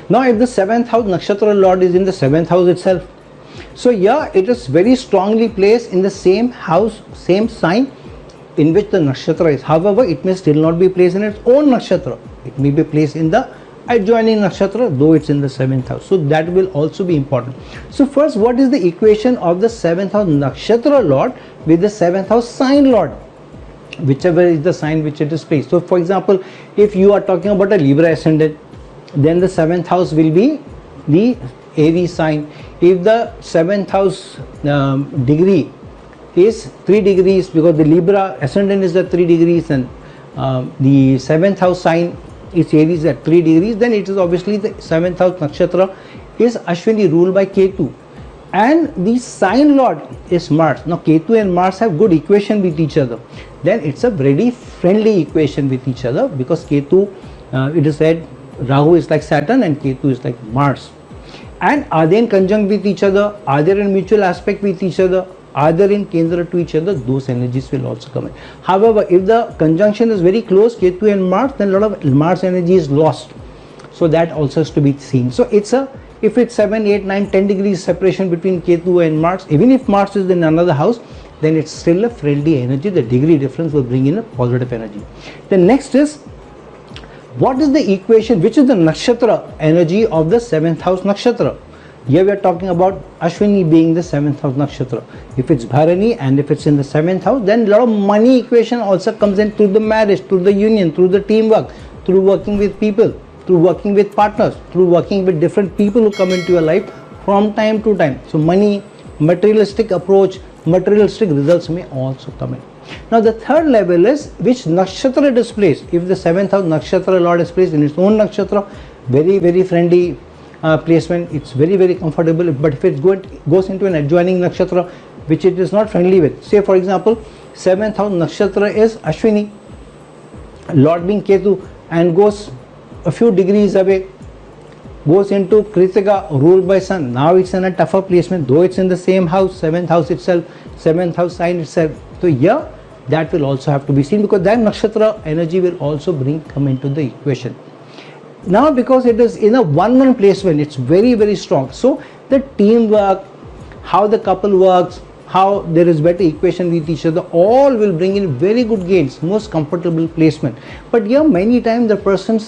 Now if the 7th house Nakshatra Lord is in the 7th house itself, so yeah, it is very strongly placed in the same house, same sign in which the nakshatra is. However, it may still not be placed in its own nakshatra. It may be placed in the adjoining nakshatra, though it's in the 7th house. So that will also be important. So first, what is the equation of the 7th house Nakshatra Lord with the 7th house sign Lord? Whichever is the sign which it is placed. So for example, if you are talking about a Libra ascendant, then the 7th house will be the Aries sign. If the 7th house degree is 3 degrees, because the Libra ascendant is at 3 degrees and the 7th house sign is Aries at 3 degrees, then it is obviously the 7th house nakshatra is Ashwini, ruled by Ketu, and the sign lord is Mars. Now Ketu and Mars have good equation with each other, then it's a very friendly equation with each other, because Ketu, it is said Rahu is like Saturn and Ketu is like Mars. And are they in conjunct with each other? Are they in mutual aspect with each other? Are they in Kendra to each other? Those energies will also come in. However, if the conjunction is very close, Ketu and Mars, then a lot of Mars energy is lost. So that also has to be seen. So it's a, if it's 7, 8, 9, 10 degrees separation between Ketu and Mars, even if Mars is in another house, then it's still a friendly energy. The degree difference will bring in a positive energy. The next is, what is the equation, which is the nakshatra energy of the 7th house nakshatra? Here we are talking about Ashwini being the 7th house nakshatra. If it's Bharani and if it's in the 7th house, then a lot of money equation also comes in through the marriage, through the union, through the teamwork, through working with people, through working with partners, through working with different people who come into your life from time to time. So money, materialistic approach, materialistic results may also come in. Now the third level is which nakshatra it is placed. If the 7th house nakshatra Lord is placed in its own nakshatra, very friendly placement, it's very comfortable. But if it goes into an adjoining nakshatra which it is not friendly with, say for example 7th house nakshatra is Ashwini, Lord being Ketu, and goes a few degrees away, goes into Kritika, ruled by Sun. Now it's in a tougher placement, though it's in the same house, 7th house itself, 7th house sign itself. So here that will also have to be seen, because that nakshatra energy will also come into the equation. Now because it is in a 1-1 placement, it's very strong. So the teamwork, how the couple works, how there is better equation with each other, all will bring in very good gains, most comfortable placement. But here many times the person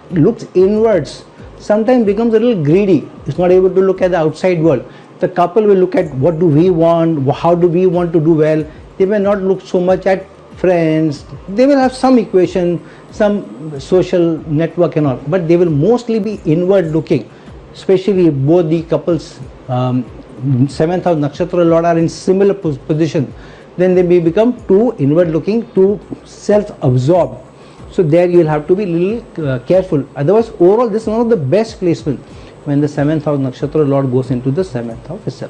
looks inwards, sometimes becomes a little greedy, is not able to look at the outside world. The couple will look at what do we want, how do we want to do well. They may not look so much at friends, they will have some equation, some social network and all, but they will mostly be inward looking, especially if both the couples 7th house nakshatra Lord are in similar position, then they may become too inward looking, too self-absorbed. So there you will have to be little careful. Otherwise overall this is one of the best placement when the 7th house nakshatra Lord goes into the 7th house itself.